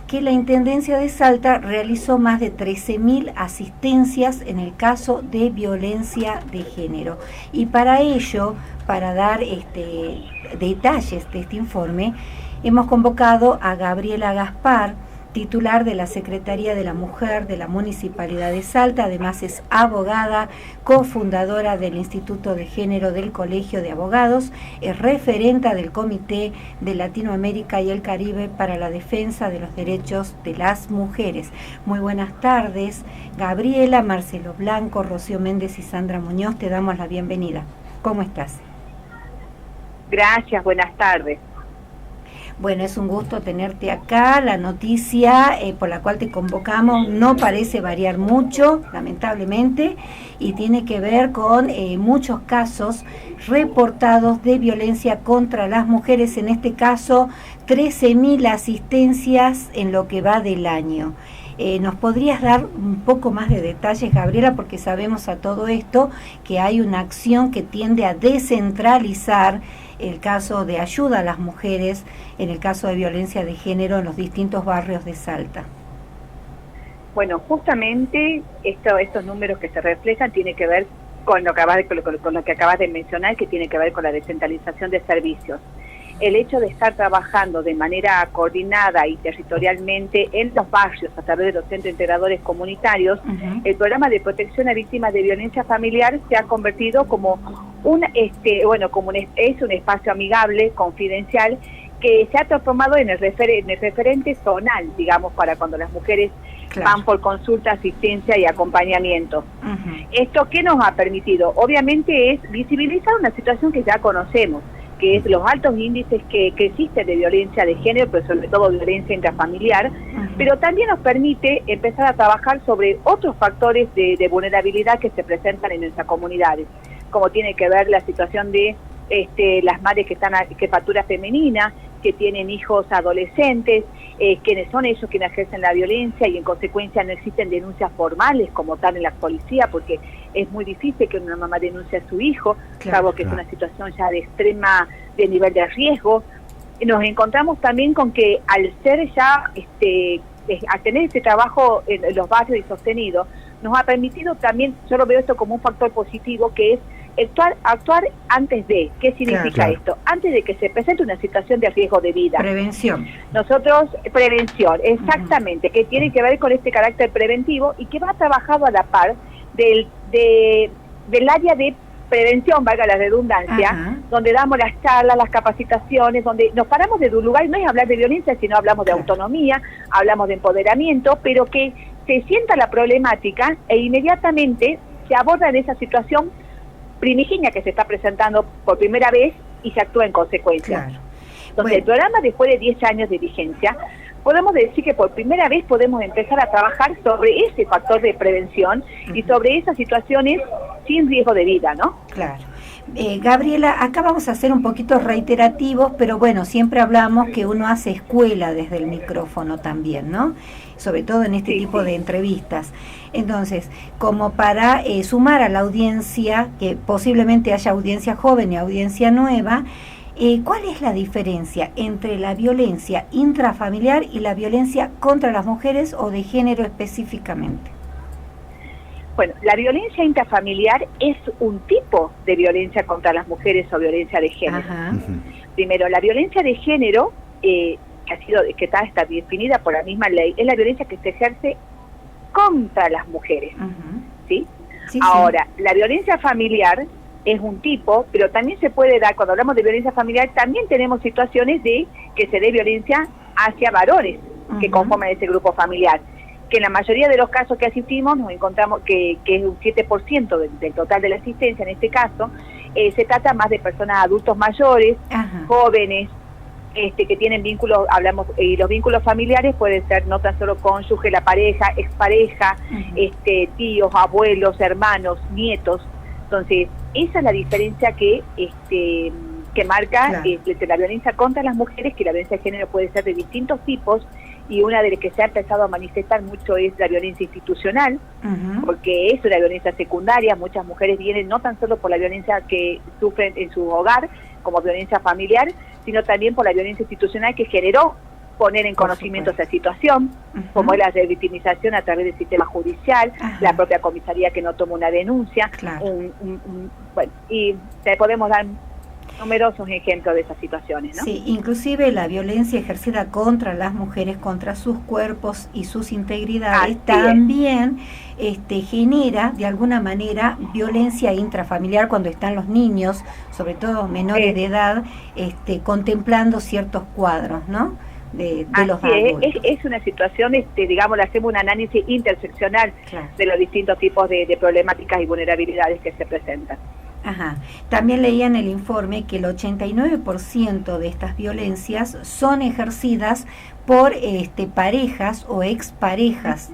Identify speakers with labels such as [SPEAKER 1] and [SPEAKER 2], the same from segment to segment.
[SPEAKER 1] que la Intendencia de Salta realizó más de 13.000 asistencias en el caso de violencia de género. Y para ello, para dar detalles de este informe, hemos convocado a Gabriela Gaspar, titular de la Secretaría de la Mujer de la Municipalidad de Salta. Además es abogada, cofundadora del Instituto de Género del Colegio de Abogados, es referenta del Comité de Latinoamérica y el Caribe para la Defensa de los Derechos de las Mujeres. Muy buenas tardes, Gabriela, Marcelo Blanco, Rocío Méndez y Sandra Muñoz, te damos la bienvenida. ¿Cómo estás?
[SPEAKER 2] Gracias, buenas tardes.
[SPEAKER 1] Bueno, es un gusto tenerte acá. La noticia por la cual te convocamos no parece variar mucho, lamentablemente, y tiene que ver con muchos casos reportados de violencia contra las mujeres, en este caso 13.000 asistencias en lo que va del año. ¿Nos podrías dar un poco más de detalles, Gabriela? Porque sabemos a todo esto que hay una acción que tiende a descentralizar el caso de ayuda a las mujeres en el caso de violencia de género en los distintos barrios de Salta.
[SPEAKER 2] Bueno, justamente estos números que se reflejan tiene que ver con lo que acabas de mencionar, que tiene que ver con la descentralización de servicios. El hecho de estar trabajando de manera coordinada y territorialmente en los barrios a través de los centros integradores comunitarios, el programa de protección a víctimas de violencia familiar se ha convertido como es un espacio amigable, confidencial, que se ha transformado en el referente zonal, digamos, para cuando las mujeres van por consulta, asistencia y acompañamiento. ¿Esto qué nos ha permitido? Obviamente es visibilizar una situación que ya conocemos, que es los altos índices que existen de violencia de género, pero sobre todo violencia intrafamiliar, pero también nos permite empezar a trabajar sobre otros factores de vulnerabilidad que se presentan en nuestras comunidades, como tiene que ver la situación de las madres que están a jefatura femenina, que tienen hijos adolescentes, quienes son ellos quienes ejercen la violencia y en consecuencia no existen denuncias formales como tal en la policía, porque es muy difícil que una mamá denuncie a su hijo, salvo que es una situación ya de nivel de riesgo. Nos encontramos también con que al ser ya, al tener este trabajo en los barrios y sostenido, nos ha permitido también, yo lo veo esto como un factor positivo, que es actuar antes de. ¿Qué significa esto? Antes de que se presente una situación de riesgo de vida.
[SPEAKER 1] Prevención.
[SPEAKER 2] Prevención, exactamente, que tiene que ver con este carácter preventivo y que va trabajado a la par del área de prevención, valga la redundancia, donde damos las charlas, las capacitaciones, donde nos paramos desde un lugar, no es hablar de violencia, sino hablamos de autonomía, hablamos de empoderamiento, pero que se sienta la problemática e inmediatamente se aborda en esa situación primigenia que se está presentando por primera vez y se actúa en consecuencia. Entonces, el programa, después de 10 años de vigencia, podemos decir que por primera vez podemos empezar a trabajar sobre ese factor de prevención y sobre esas situaciones sin riesgo de vida, ¿no?
[SPEAKER 1] Claro. Gabriela, acá vamos a ser un poquito reiterativos, pero bueno, siempre hablamos que uno hace escuela desde el micrófono también, ¿no? Sobre todo en este tipo de entrevistas. Entonces, como para sumar a la audiencia, que posiblemente haya audiencia joven y audiencia nueva, ¿cuál es la diferencia entre la violencia intrafamiliar y la violencia contra las mujeres o de género específicamente?
[SPEAKER 2] Bueno, la violencia intrafamiliar es un tipo de violencia contra las mujeres o violencia de género. Primero, la violencia de género, que está definida por la misma ley, es la violencia que se ejerce contra las mujeres. ¿Sí? Ahora, la violencia familiar es un tipo, pero también se puede dar, cuando hablamos de violencia familiar, también tenemos situaciones de que se dé violencia hacia varones que conforman ese grupo familiar, que en la mayoría de los casos que asistimos nos encontramos que es un 7% del total de la asistencia. En este caso se trata más de personas adultos mayores, jóvenes, que tienen vínculos, y los vínculos familiares pueden ser no tan solo cónyuge, la pareja, expareja, tíos, abuelos, hermanos, nietos. Entonces, esa es la diferencia que marca la violencia contra las mujeres, que la violencia de género puede ser de distintos tipos, y una de las que se ha empezado a manifestar mucho es la violencia institucional, porque es una violencia secundaria. Muchas mujeres vienen no tan solo por la violencia que sufren en su hogar, como violencia familiar, sino también por la violencia institucional que generó poner en conocimiento esa situación, como es la revictimización a través del sistema judicial, la propia comisaría que no toma una denuncia, bueno, y te podemos dar numerosos ejemplos de esas situaciones, ¿no?
[SPEAKER 1] Sí, inclusive la violencia ejercida contra las mujeres, contra sus cuerpos y sus integridades, también genera de alguna manera violencia intrafamiliar cuando están los niños, sobre todo menores de edad, contemplando ciertos cuadros, ¿no? De los adultos.
[SPEAKER 2] Es una situación, digamos, le hacemos un análisis interseccional de los distintos tipos de problemáticas y vulnerabilidades que se presentan.
[SPEAKER 1] También leía en el informe que el 89% de estas violencias son ejercidas por parejas o exparejas.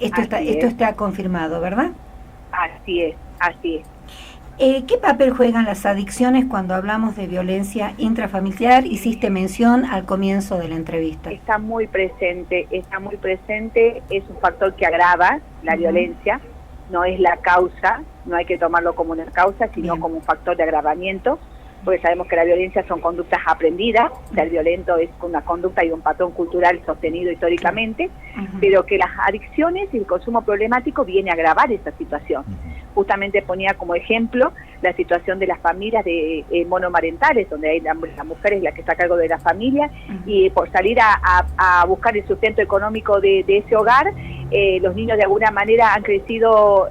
[SPEAKER 1] Esto está confirmado, ¿verdad?
[SPEAKER 2] Así es.
[SPEAKER 1] ¿Qué papel juegan las adicciones cuando hablamos de violencia intrafamiliar? Hiciste mención al comienzo de la entrevista.
[SPEAKER 2] Está muy presente, es un factor que agrava la violencia, no es la causa, no hay que tomarlo como una causa, sino como un factor de agravamiento, porque sabemos que la violencia son conductas aprendidas, ser violento es una conducta y un patrón cultural sostenido históricamente, pero que las adicciones y el consumo problemático viene a agravar esa situación. Justamente ponía como ejemplo la situación de las familias de monomarentales, donde hay la mujer es la que está a cargo de la familia, y por salir a buscar el sustento económico de ese hogar, los niños de alguna manera han crecido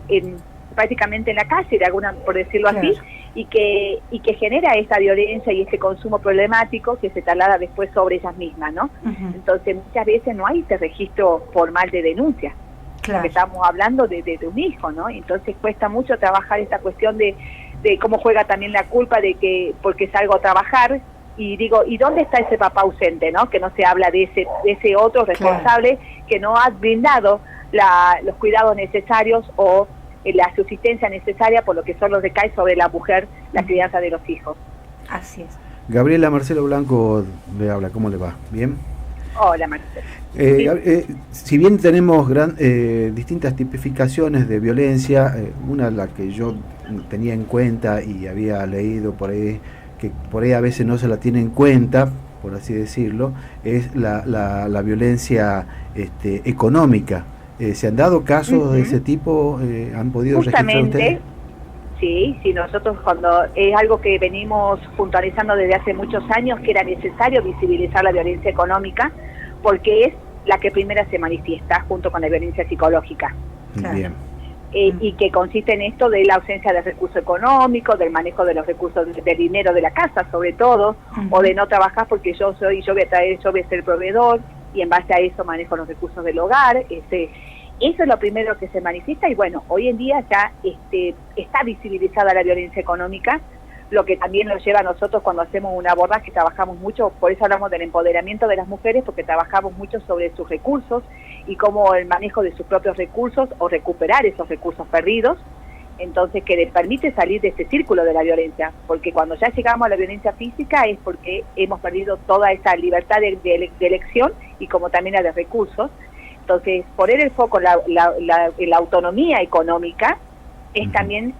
[SPEAKER 2] prácticamente en la calle, por decirlo así, y que genera esa violencia y ese consumo problemático que se traslada después sobre ellas mismas, ¿no? Entonces muchas veces no hay ese registro formal de denuncia. Porque estamos hablando de un hijo, ¿no? Entonces cuesta mucho trabajar esta cuestión de cómo juega también la culpa de que porque salgo a trabajar y digo, ¿y dónde está ese papá ausente, no? Que no se habla de ese otro responsable que no ha brindado los cuidados necesarios o la subsistencia necesaria, por lo que solo recae sobre la mujer la crianza de los hijos.
[SPEAKER 1] Así es.
[SPEAKER 3] Gabriela, Marcelo Blanco le habla, ¿cómo le va? ¿Bien?
[SPEAKER 2] Hola, Marcelo.
[SPEAKER 3] Si bien tenemos distintas tipificaciones de violencia, una la que yo tenía en cuenta y había leído por ahí, que por ahí a veces no se la tiene en cuenta, por así decirlo, es la violencia económica. ¿Se han dado casos de ese tipo? ¿Han podido registrar ustedes?
[SPEAKER 2] Sí, nosotros cuando es algo que venimos puntualizando desde hace muchos años, que era necesario visibilizar la violencia económica, porque es la que primero se manifiesta junto con la violencia psicológica.
[SPEAKER 3] Bien.
[SPEAKER 2] Y que consiste en esto de la ausencia de recursos económicos, del manejo de los recursos del dinero de la casa sobre todo, o de no trabajar porque yo voy a ser proveedor y en base a eso manejo los recursos del hogar. Eso es lo primero que se manifiesta y bueno, hoy en día ya está visibilizada la violencia económica, lo que también nos lleva a nosotros cuando hacemos un abordaje, trabajamos mucho, por eso hablamos del empoderamiento de las mujeres, porque trabajamos mucho sobre sus recursos y cómo el manejo de sus propios recursos o recuperar esos recursos perdidos, entonces que les permite salir de este círculo de la violencia, porque cuando ya llegamos a la violencia física es porque hemos perdido toda esa libertad de elección y como también la de recursos. Entonces, poner el foco en la autonomía económica es también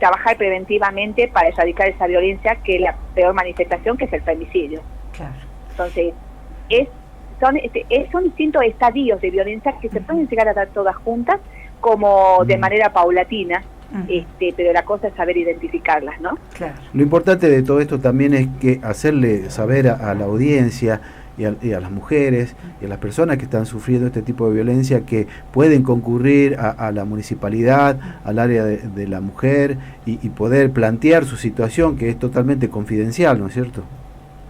[SPEAKER 2] trabajar preventivamente para erradicar esa violencia, que es la peor manifestación, que es el femicidio. Claro. Entonces, son distintos estadios de violencia que se pueden llegar a dar todas juntas, como de manera paulatina, pero la cosa es saber identificarlas, ¿no?
[SPEAKER 1] Claro.
[SPEAKER 3] Lo importante de todo esto también es que hacerle saber a la audiencia y a las mujeres y a las personas que están sufriendo este tipo de violencia que pueden concurrir a la municipalidad, al área de la mujer y poder plantear su situación, que es totalmente confidencial, ¿no es cierto?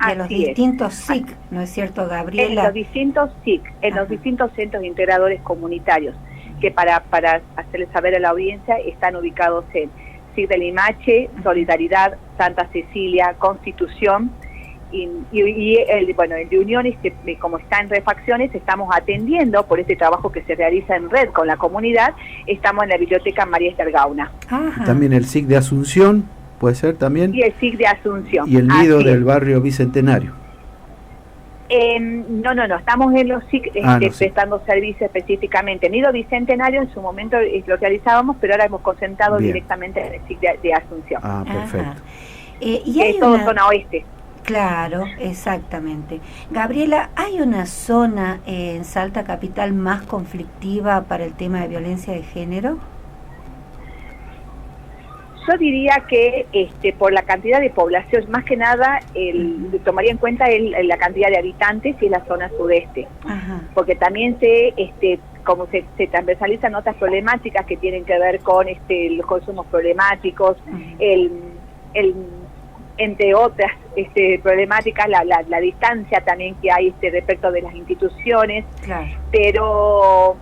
[SPEAKER 1] De los distintos SIC, ¿no es cierto, Gabriela?
[SPEAKER 2] En los distintos SIC, en los distintos centros integradores comunitarios, que para hacerles saber a la audiencia están ubicados en SIC de Limache, Solidaridad, Santa Cecilia, Constitución, y el de Uniones, que como está en refacciones, estamos atendiendo por este trabajo que se realiza en red con la comunidad, estamos en la Biblioteca María Esther Gauna.
[SPEAKER 3] También el SIC de Asunción, puede ser también.
[SPEAKER 2] Y el SIC de Asunción.
[SPEAKER 3] Y el nido del barrio Bicentenario.
[SPEAKER 2] No, estamos en los SIC prestando servicio específicamente. Nido Bicentenario en su momento lo realizábamos, pero ahora hemos concentrado directamente en el SIC de Asunción.
[SPEAKER 3] Perfecto.
[SPEAKER 1] Y hay
[SPEAKER 2] es todo zona oeste.
[SPEAKER 1] Claro, exactamente. Gabriela, ¿hay una zona en Salta Capital más conflictiva para el tema de violencia de género?
[SPEAKER 2] Yo diría que por la cantidad de población, más que nada, tomaría en cuenta la cantidad de habitantes y la zona sudeste. Ajá. Porque también como se transversalizan otras problemáticas que tienen que ver con los consumos problemáticos, entre otras problemáticas, la distancia también que hay respecto de las instituciones, claro. Pero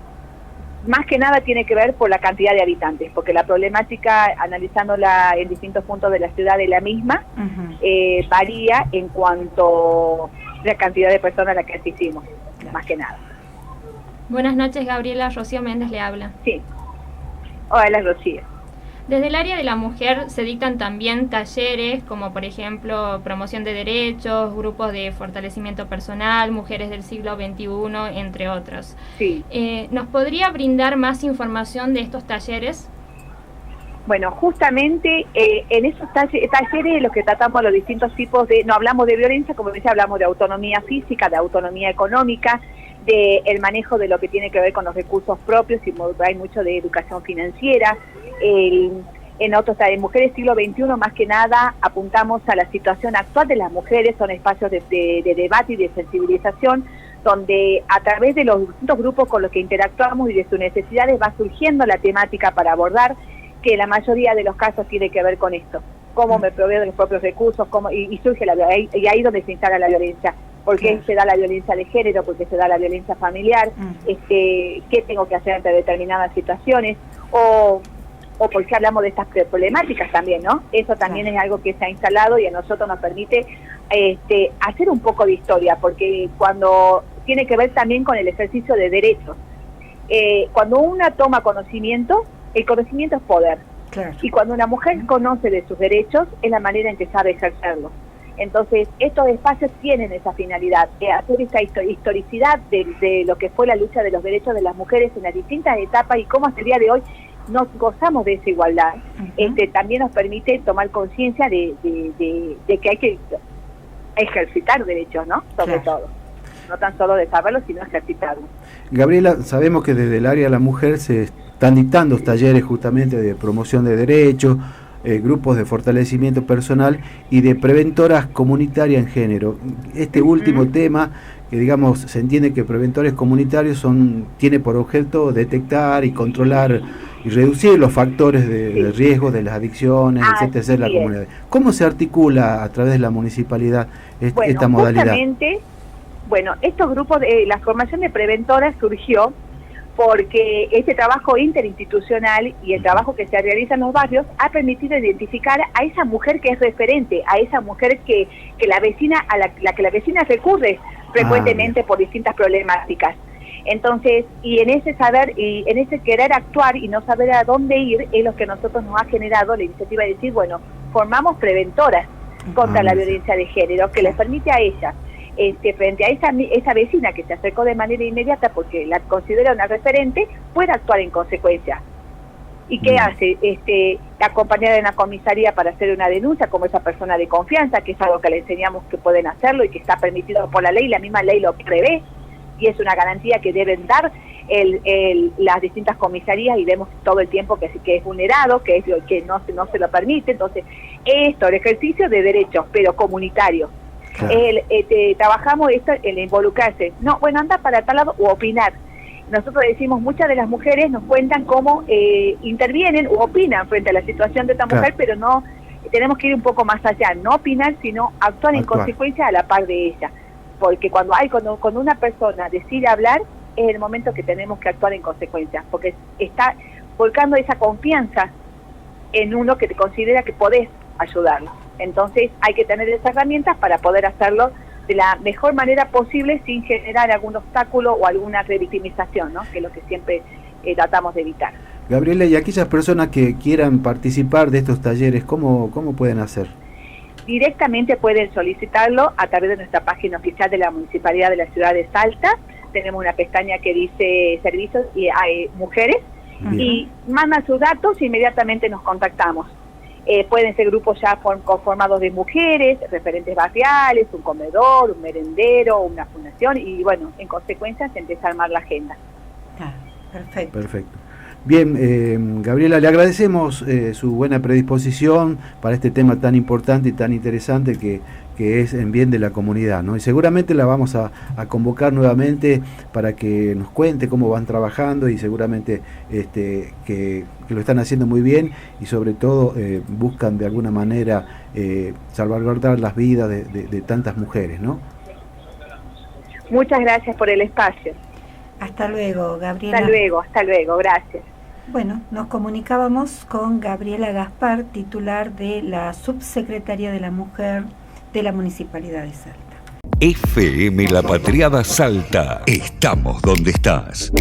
[SPEAKER 2] más que nada tiene que ver por la cantidad de habitantes, porque la problemática, analizándola en distintos puntos de la ciudad de la misma, varía en cuanto a la cantidad de personas a las que asistimos, claro. Más que nada.
[SPEAKER 4] Buenas noches, Gabriela. Rocío Méndez le habla.
[SPEAKER 2] Sí. Hola, Rocío.
[SPEAKER 4] Desde el área de la mujer se dictan también talleres como por ejemplo promoción de derechos, grupos de fortalecimiento personal, mujeres del siglo XXI, entre otros.
[SPEAKER 2] Sí.
[SPEAKER 4] ¿Nos podría brindar más información de estos talleres?
[SPEAKER 2] Bueno, justamente en esos talleres los que tratamos los distintos tipos no hablamos de violencia, como decía, hablamos de autonomía física, de autonomía económica, de el manejo de lo que tiene que ver con los recursos propios, y hay mucho de educación financiera. En otros, en Mujeres Siglo XXI, más que nada, apuntamos a la situación actual de las mujeres, son espacios de debate y de sensibilización, donde a través de los distintos grupos con los que interactuamos y de sus necesidades va surgiendo la temática para abordar, que la mayoría de los casos tiene que ver con esto, cómo me proveo de los propios recursos, y surge y ahí donde se instala la violencia. ¿Por qué se da la violencia de género? ¿Por qué se da la violencia familiar? ¿Qué tengo que hacer ante determinadas situaciones? O por qué hablamos de estas problemáticas también, ¿no? Eso también es algo que se ha instalado y a nosotros nos permite hacer un poco de historia, porque cuando tiene que ver también con el ejercicio de derechos. Cuando una toma conocimiento, el conocimiento es poder. Claro. Y cuando una mujer conoce de sus derechos, es la manera en que sabe ejercerlos. Entonces, estos espacios tienen esa finalidad, de hacer esta historicidad de lo que fue la lucha de los derechos de las mujeres en las distintas etapas y cómo hasta el día de hoy nos gozamos de esa igualdad. También nos permite tomar conciencia de que hay que ejercitar derechos, ¿no? Sobre todo. No tan solo de saberlo, sino ejercitarlo.
[SPEAKER 3] Gabriela, sabemos que desde el área de la mujer se están dictando talleres justamente de promoción de derechos, grupos de fortalecimiento personal y de preventoras comunitarias en género. Este último tema, que digamos, se entiende que preventores comunitarios tiene por objeto detectar y controlar y reducir los factores de riesgo de las adicciones, etcétera, de la comunidad. ¿Cómo se articula a través de la municipalidad esta modalidad?
[SPEAKER 2] Bueno, estos grupos, la formación de preventoras surgió porque este trabajo interinstitucional y el trabajo que se realiza en los barrios ha permitido identificar a esa mujer que es referente, a esa mujer que la vecina, a la que la vecina recurre frecuentemente por distintas problemáticas. Entonces, y en ese saber y en ese querer actuar y no saber a dónde ir, es lo que nosotros nos ha generado la iniciativa de decir, bueno, formamos preventoras contra la violencia de género, que les permite a ellas, frente a esa vecina que se acercó de manera inmediata porque la considera una referente, puede actuar en consecuencia. ¿Y qué hace? Acompañar en la comisaría para hacer una denuncia como esa persona de confianza, que es algo que le enseñamos que pueden hacerlo y que está permitido por la ley, la misma ley lo prevé, y es una garantía que deben dar las distintas comisarías, y vemos todo el tiempo que es vulnerado, que no se lo permite. Entonces, el ejercicio de derechos, pero comunitarios. Claro. Trabajamos esto, el involucrarse, anda para tal lado, o opinar. Nosotros decimos, muchas de las mujeres nos cuentan cómo intervienen o opinan frente a la situación de esta mujer, pero no, tenemos que ir un poco más allá, no opinar, sino actuar en consecuencia a la par de ella. Porque cuando una persona decide hablar, es el momento que tenemos que actuar en consecuencia, porque está volcando esa confianza en uno que te considera que podés ayudarlo. Entonces hay que tener esas herramientas para poder hacerlo de la mejor manera posible sin generar algún obstáculo o alguna revictimización, ¿no? Que es lo que siempre tratamos de evitar.
[SPEAKER 3] Gabriela, y aquellas personas que quieran participar de estos talleres, ¿cómo pueden hacer?
[SPEAKER 2] Directamente pueden solicitarlo a través de nuestra página oficial de la Municipalidad de la Ciudad de Salta. Tenemos una pestaña que dice servicios y hay mujeres. Bien. Y mandan sus datos e inmediatamente nos contactamos. Pueden ser grupos ya conformados de mujeres, referentes barriales, un comedor, un merendero, una fundación, y bueno, en consecuencia se empieza a armar la agenda.
[SPEAKER 3] Perfecto. Bien, Gabriela, le agradecemos su buena predisposición para este tema tan importante y tan interesante que es en bien de la comunidad, ¿no? Y seguramente la vamos a convocar nuevamente para que nos cuente cómo van trabajando, y seguramente que lo están haciendo muy bien, y sobre todo buscan de alguna manera salvaguardar las vidas de tantas mujeres, ¿no?
[SPEAKER 2] Muchas gracias por el espacio.
[SPEAKER 1] Hasta luego, Gabriela.
[SPEAKER 2] Hasta luego, gracias.
[SPEAKER 1] Bueno, nos comunicábamos con Gabriela Gaspar, titular de la Subsecretaría de la Mujer de la Municipalidad de Salta.
[SPEAKER 5] FM La Patriada Salta. Estamos donde estás.